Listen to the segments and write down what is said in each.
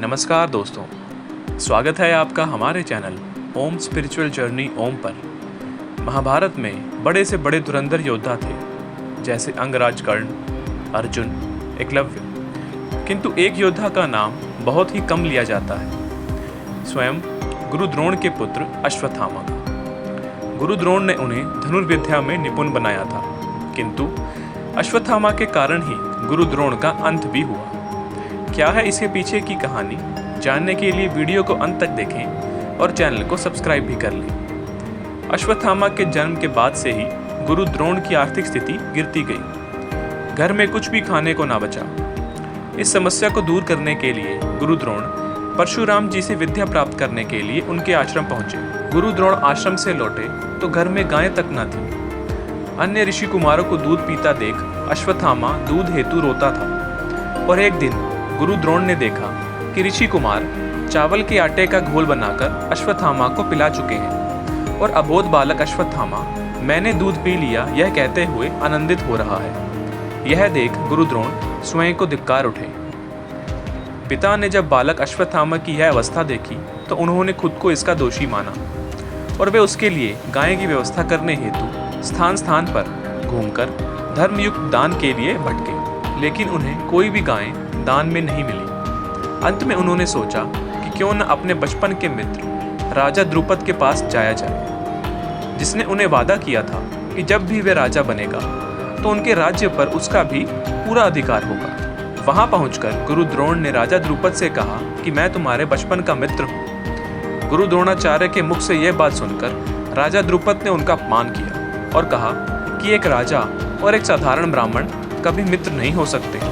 नमस्कार दोस्तों, स्वागत है आपका हमारे चैनल ओम स्पिरिचुअल जर्नी ओम पर। महाभारत में बड़े से बड़े धुरंधर योद्धा थे, जैसे अंगराज कर्ण, अर्जुन, एकलव्य। किंतु एक योद्धा का नाम बहुत ही कम लिया जाता है, स्वयं गुरु द्रोण के पुत्र अश्वत्थामा का। गुरु द्रोण ने उन्हें धनुर्विद्या में निपुण बनाया था, किंतु अश्वत्थामा के कारण ही गुरु द्रोण का अंत भी हुआ। क्या है इसके पीछे की कहानी, जानने के लिए वीडियो को अंत तक देखें और चैनल को सब्सक्राइब भी कर लें। अश्वत्थामा के जन्म के बाद से ही गुरु द्रोण की आर्थिक स्थिति गिरती गई। घर में कुछ भी खाने को ना बचा। इस समस्या को दूर करने के लिए गुरु द्रोण परशुराम जी से विद्या प्राप्त करने के लिए उनके आश्रम पहुंचे। गुरु द्रोण आश्रम से लौटे तो घर में गायें तक न थी। अन्य ऋषि कुमारों को दूध पीता देख अश्वत्थामा दूध हेतु रोता था और एक दिन गुरु द्रोण ने देखा कि ऋषि कुमार चावल के आटे का घोल बनाकर अश्वत्थामा को पिला चुके हैं और अबोध बालक अश्वत्थामा मैंने दूध पी लिया यह कहते हुए आनंदित हो रहा है। यह देख गुरु द्रोण स्वयं को धिक्कार उठे। पिता ने जब बालक अश्वत्थामा की यह अवस्था देखी तो उन्होंने खुद को इसका दोषी माना और वे उसके लिए गाय की व्यवस्था करने हेतु स्थान स्थान पर घूमकर धर्मयुक्त दान के लिए भटके, लेकिन उन्हें कोई भी गाय दान में नहीं मिली। अंत में उन्होंने सोचा कि क्यों न अपने बचपन के मित्र राजा द्रुपद के पास जाया जाए, जिसने उन्हें वादा किया था कि जब भी वे राजा बनेगा तो उनके राज्य पर उसका भी पूरा अधिकार होगा। वहां पहुंचकर गुरु द्रोण ने राजा द्रुपद से कहा कि मैं तुम्हारे बचपन का मित्र हूँ। गुरु द्रोणाचार्य के मुख से यह बात सुनकर राजा द्रुपद ने उनका अपमान किया और कहा कि एक राजा और एक साधारण ब्राह्मण कभी मित्र नहीं हो सकते।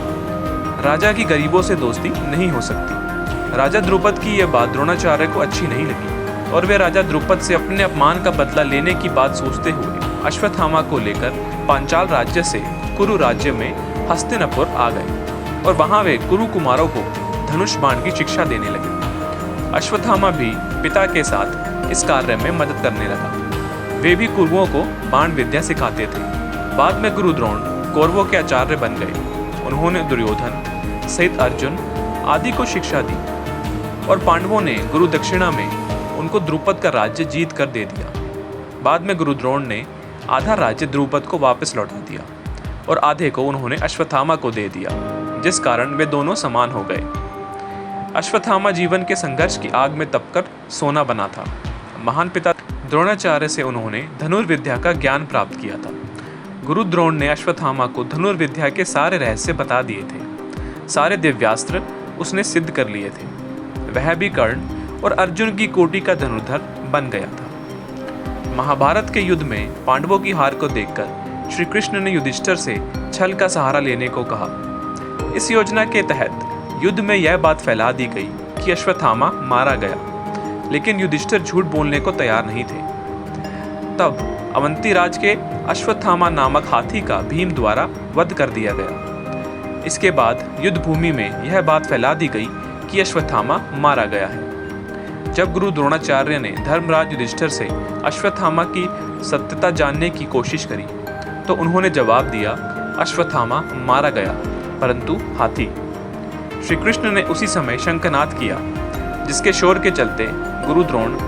राजा की गरीबों से दोस्ती नहीं हो सकती। राजा द्रुपद की यह बात द्रोणाचार्य को अच्छी नहीं लगी और वे राजा द्रुपद से अपने अपमान का बदला लेने की बात सोचते हुए अश्वत्थामा को लेकर पांचाल राज्य से कुरु राज्य में हस्तिनापुर आ गए और वहां वे कुरु कुमारों को धनुष बाण की शिक्षा देने लगे। अश्वत्थामा भी पिता के साथ इस कार्य में मदद करने लगा। वे भी कुरुओं को बाण विद्या सिखाते थे। बाद में गुरु द्रोण कौरवों के आचार्य बन गए। उन्होंने दुर्योधन सहित अर्जुन आदि को शिक्षा दी और पांडवों ने गुरु दक्षिणा में उनको द्रुपद का राज्य जीत कर दे दिया। बाद में गुरु द्रोण ने आधा राज्य द्रुपद को वापस लौटा दिया और आधे को उन्होंने अश्वत्थामा को दे दिया, जिस कारण वे दोनों समान हो गए। अश्वत्थामा जीवन के संघर्ष की आग में तपकर सोना बना था। महान पिता द्रोणाचार्य से उन्होंने धनुर्विद्या का ज्ञान प्राप्त किया था। गुरु द्रोण ने अश्वत्थामा को धनुर्विद्या के सारे रहस्य बता दिए थे। सारे दिव्यास्त्र उसने सिद्ध कर लिए थे। वह भी कर्ण और अर्जुन की कोटि का धनुर्धर बन गया था। महाभारत के युद्ध में पांडवों की हार को देखकर श्री कृष्ण ने युधिष्ठिर से छल का सहारा लेने को कहा। इस योजना के तहत युद्ध में यह बात फैला दी गई कि अश्वत्थामा मारा गया, लेकिन युधिष्ठिर झूठ बोलने को तैयार नहीं थे। तब अवंती राज के अश्वत्थामा नामक हाथी का भीम द्वारा वध कर दिया गया। इसके बाद युद्ध भूमि में यह बात फैला दी गई कि अश्वत्थामा मारा गया है। जब गुरु द्रोणाचार्य ने धर्मराज युधिष्ठिर से अश्वत्थामा की सत्यता जानने की कोशिश करी तो उन्होंने जवाब दिया, अश्वत्थामा मारा गया, परंतु हाथी। श्री कृष्ण ने उसी समय शंखनाद किया, जिसके शोर के चलते गुरु द्रोण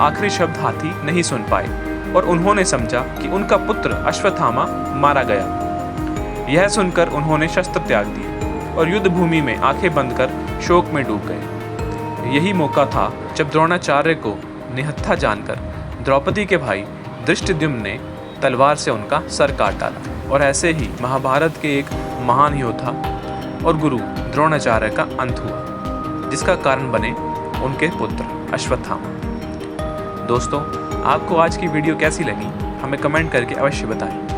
आखिरी शब्द हाथी नहीं सुन पाए और उन्होंने समझा कि उनका पुत्र अश्वत्थामा मारा गया। यह सुनकर उन्होंने शस्त्र त्याग दिए और युद्ध भूमि में आंखें बंद कर शोक में डूब गए। यही मौका था जब द्रोणाचार्य को निहत्था जानकर द्रौपदी के भाई धृष्टद्युम्न ने तलवार से उनका सर काट डाला और ऐसे ही महाभारत के एक महान योद्धा और गुरु द्रोणाचार्य का अंत हुआ, जिसका कारण बने उनके पुत्र अश्वत्थामा। दोस्तों, आपको आज की वीडियो कैसी लगी हमें कमेंट करके अवश्य बताएं।